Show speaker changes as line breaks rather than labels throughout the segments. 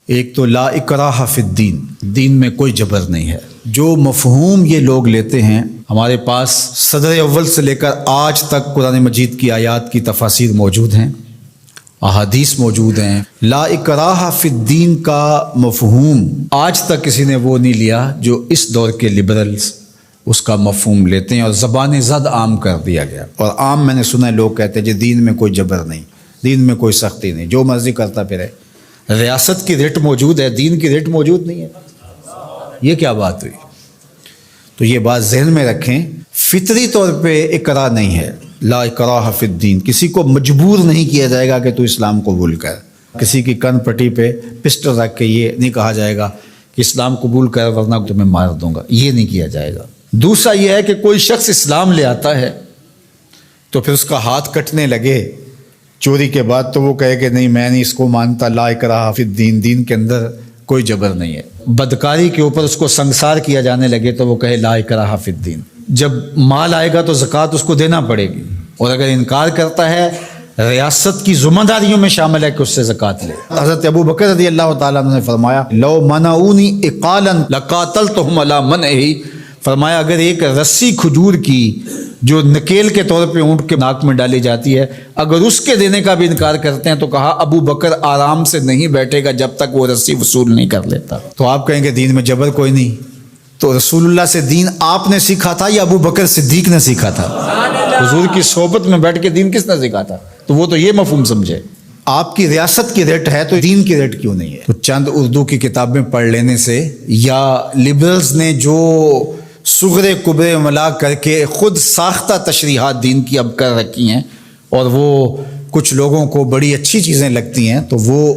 ایک تو لا اکراہ فی الدین، دین میں کوئی جبر نہیں ہے۔ جو مفہوم یہ لوگ لیتے ہیں، ہمارے پاس صدر اول سے لے کر آج تک قرآن مجید کی آیات کی تفاسیر موجود ہیں، احادیث موجود ہیں۔ لا اکراہ فی الدین کا مفہوم آج تک کسی نے وہ نہیں لیا جو اس دور کے لبرلز اس کا مفہوم لیتے ہیں، اور زبان زد عام کر دیا گیا۔ اور عام میں نے سنا ہے لوگ کہتے ہیں جی دین میں کوئی جبر نہیں، دین میں کوئی سختی نہیں، جو مرضی کرتا پھرے۔ ریاست کی ریٹ موجود ہے، دین کی ریٹ موجود نہیں ہے، یہ کیا بات ہوئی؟ تو یہ بات ذہن میں رکھیں، فطری طور پہ اکراہ نہیں ہے۔ لا اکراہ فی الدین، کسی کو مجبور نہیں کیا جائے گا کہ تو اسلام قبول کر۔ کسی کی کن پٹی پہ پسٹل رکھ کے یہ نہیں کہا جائے گا کہ اسلام قبول کر ورنہ تمہیں مار دوں گا، یہ نہیں کیا جائے گا۔ دوسرا یہ ہے کہ کوئی شخص اسلام لے آتا ہے تو پھر اس کا ہاتھ کٹنے لگے چوری کے بعد، تو وہ کہے کہ نہیں میں نہیں اس کو مانتا، لا اکراہ فی الدین، دین کے اندر کوئی جبر نہیں ہے۔ بدکاری کے اوپر اس کو سنگسار کیا جانے لگے تو وہ کہے لا اکراہ فی الدین۔ جب مال آئے گا تو زکوٰۃ اس کو دینا پڑے گی، اور اگر انکار کرتا ہے ریاست کی ذمہ داریوں میں شامل ہے کہ اس سے زکوٰۃ لے۔ حضرت ابو بکر رضی اللہ تعالیٰ عنہ نے فرمایا لو منعونی اقالا لقاتلتہم علی منعہ، فرمایا اگر ایک رسی کھجور کی جو نکیل کے طور پہ اونٹ کے ناک میں ڈالی جاتی ہے، اگر اس کے دینے کا بھی انکار کرتے ہیں تو کہا ابو بکر آرام سے نہیں بیٹھے گا جب تک وہ رسی وصول نہیں کر لیتا۔ تو آپ کہیں گے دین میں جبر کوئی نہیں، تو رسول اللہ سے دین آپ نے سیکھا تھا یا ابو بکر صدیق نے سیکھا تھا؟ حضور کی صحبت میں بیٹھ کے دین کس نے سیکھا تھا؟ تو وہ تو یہ مفہوم سمجھے، آپ کی ریاست کی ریٹ ہے تو دین کی ریٹ کیوں نہیں ہے؟ تو چند اردو کی کتابیں پڑھ لینے سے یا لبرلز نے جو صغرے کبرے ملا کر کے خود ساختہ تشریحات دین کی اب کر رکھی ہیں، اور وہ کچھ لوگوں کو بڑی اچھی چیزیں لگتی ہیں، تو وہ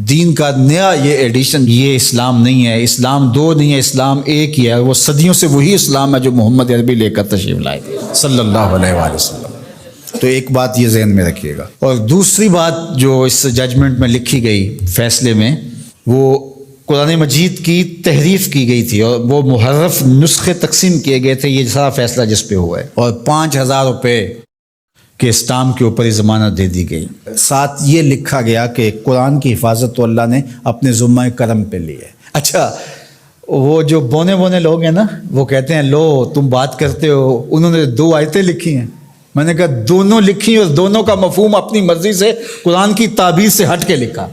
دین کا نیا یہ ایڈیشن، یہ اسلام نہیں ہے، اسلام دو نہیں ہے، اسلام ایک ہی ہے، وہ صدیوں سے وہی اسلام ہے جو محمد عربی لے کر تشریف لائے صلی اللہ علیہ وآلہ وسلم۔ تو ایک بات یہ ذہن میں رکھیے گا۔ اور دوسری بات جو اس ججمنٹ میں لکھی گئی، فیصلے میں، وہ قرآن مجید کی تحریف کی گئی تھی اور وہ محرف نسخے تقسیم کیے گئے تھے، یہ سارا فیصلہ جس پہ ہوا ہے، اور 5000 روپے کے اسٹامپ کے اوپر یہ ضمانت دے دی گئی۔ ساتھ یہ لکھا گیا کہ قرآن کی حفاظت تو اللہ نے اپنے ذمہ کرم پہ لی ہے۔ اچھا، وہ جو بونے بونے لوگ ہیں نا، وہ کہتے ہیں لو تم بات کرتے ہو، انہوں نے 2 آیتیں لکھی ہیں۔ میں نے کہا دونوں لکھی اور دونوں کا مفہوم اپنی مرضی سے قرآن کی تعبیر سے ہٹ کے لکھا۔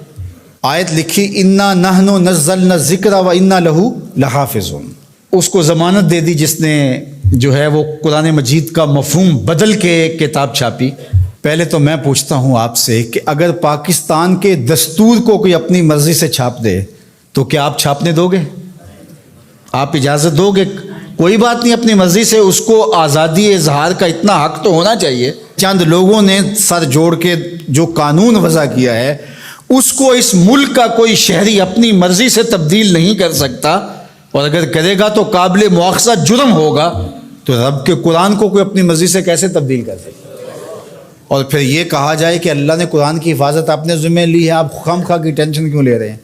آیت لکھی انا نحن نزلنا الذکر و انا لہ لحافظون، اس کو ضمانت دے دی جس نے جو ہے وہ قرآن مجید کا مفہوم بدل کے کتاب چھاپی۔ پہلے تو میں پوچھتا ہوں آپ سے کہ اگر پاکستان کے دستور کو کوئی اپنی مرضی سے چھاپ دے تو کیا آپ چھاپنے دو گے؟ آپ اجازت دو گے؟ کوئی بات نہیں، اپنی مرضی سے، اس کو آزادی اظہار کا اتنا حق تو ہونا چاہیے۔ چند لوگوں نے سر جوڑ کے جو قانون وضع کیا ہے اس کو اس ملک کا کوئی شہری اپنی مرضی سے تبدیل نہیں کر سکتا، اور اگر کرے گا تو قابل مواخذہ جرم ہوگا، تو رب کے قرآن کو کوئی اپنی مرضی سے کیسے تبدیل کر سکتا؟ اور پھر یہ کہا جائے کہ اللہ نے قرآن کی حفاظت اپنے ذمہ لی ہے، آپ خواہ کی ٹینشن کیوں لے رہے ہیں؟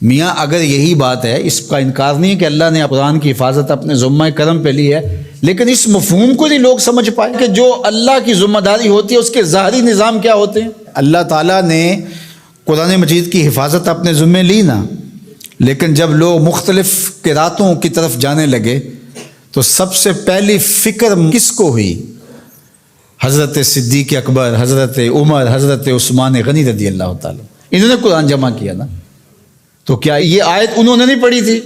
میاں اگر یہی بات ہے، اس کا انکار نہیں ہے کہ اللہ نے قرآن کی حفاظت اپنے ذمہ کرم پہ لی ہے، لیکن اس مفہوم کو نہیں لوگ سمجھ پائے کہ جو اللہ کی ذمہ داری ہوتی ہے اس کے ظاہری نظام کیا ہوتے ہیں۔ اللہ تعالیٰ نے قرآن مجید کی حفاظت اپنے ذمہ لی نا، لیکن جب لوگ مختلف قراتوں کی طرف جانے لگے تو سب سے پہلی فکر کس کو ہوئی؟ حضرت صدیق اکبر، حضرت عمر، حضرت عثمان غنی رضی اللہ تعالیٰ، انہوں نے قرآن جمع کیا نا۔ تو کیا یہ آیت انہوں نے نہیں پڑھی تھی؟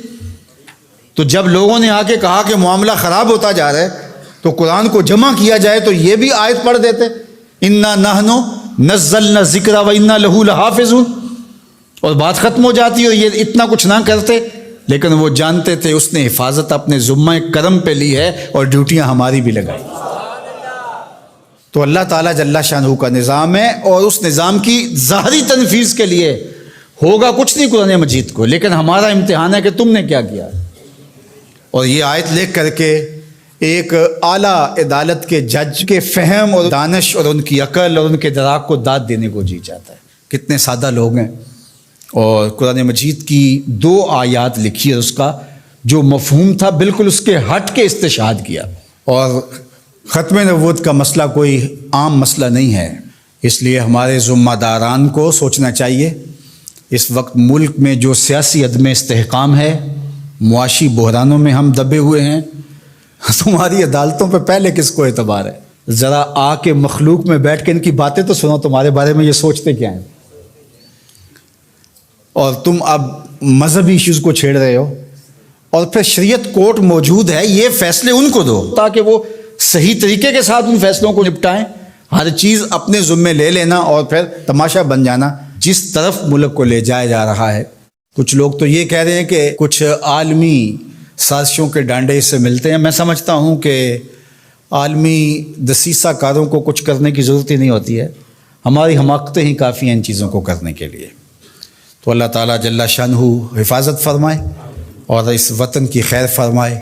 تو جب لوگوں نے آ کے کہا کہ معاملہ خراب ہوتا جا رہا ہے تو قرآن کو جمع کیا جائے تو یہ بھی آیت پڑھ دیتے، انا نحن نزلنا الذکر و انا لہ لحافظون، اور بات ختم ہو جاتی، اور یہ اتنا کچھ نہ کرتے۔ لیکن وہ جانتے تھے اس نے حفاظت اپنے ذمہ کرم پہ لی ہے اور ڈیوٹیاں ہماری بھی لگائی۔ تو اللہ تعالیٰ جل شانہ کا نظام ہے، اور اس نظام کی ظاہری تنفیذ کے لیے ہوگا کچھ نہیں قرآن مجید کو، لیکن ہمارا امتحان ہے کہ تم نے کیا کیا۔ اور یہ آیت لکھ کر کے ایک اعلیٰ عدالت کے جج کے فہم اور دانش اور ان کی عقل اور ان کے دراک کو داد دینے کو جی چاہتا ہے۔ کتنے سادہ لوگ ہیں، اور قرآن مجید کی 2 آیات لکھی ہے، اس کا جو مفہوم تھا بالکل اس کے ہٹ کے استشہاد کیا۔ اور ختم نبوت کا مسئلہ کوئی عام مسئلہ نہیں ہے، اس لیے ہمارے ذمہ داران کو سوچنا چاہیے اس وقت ملک میں جو سیاسی عدم استحکام ہے، معاشی بحرانوں میں ہم دبے ہوئے ہیں، تمہاری عدالتوں پہ پہلے کس کو اعتبار ہے؟ ذرا آ کے مخلوق میں بیٹھ کے ان کی باتیں تو سنو، تمہارے بارے میں یہ سوچتے کیا ہیں؟ اور تم اب مذہبی ایشوز کو چھیڑ رہے ہو، اور پھر شریعت کورٹ موجود ہے، یہ فیصلے ان کو دو تاکہ وہ صحیح طریقے کے ساتھ ان فیصلوں کو نپٹائیں۔ ہر چیز اپنے ذمے لے لینا اور پھر تماشا بن جانا جس طرف ملک کو لے جایا جا رہا ہے۔ کچھ لوگ تو یہ کہہ رہے ہیں کہ کچھ عالمی سازشوں کے ڈانڈے اس سے ملتے ہیں۔ میں سمجھتا ہوں کہ عالمی دسیسہ کاروں کو کچھ کرنے کی ضرورت ہی نہیں ہوتی ہے، ہماری حماقتیں ہی کافی ہیں ان چیزوں کو کرنے کے لیے۔ تو اللہ تعالیٰ جل شانہ حفاظت فرمائے اور اس وطن کی خیر فرمائے۔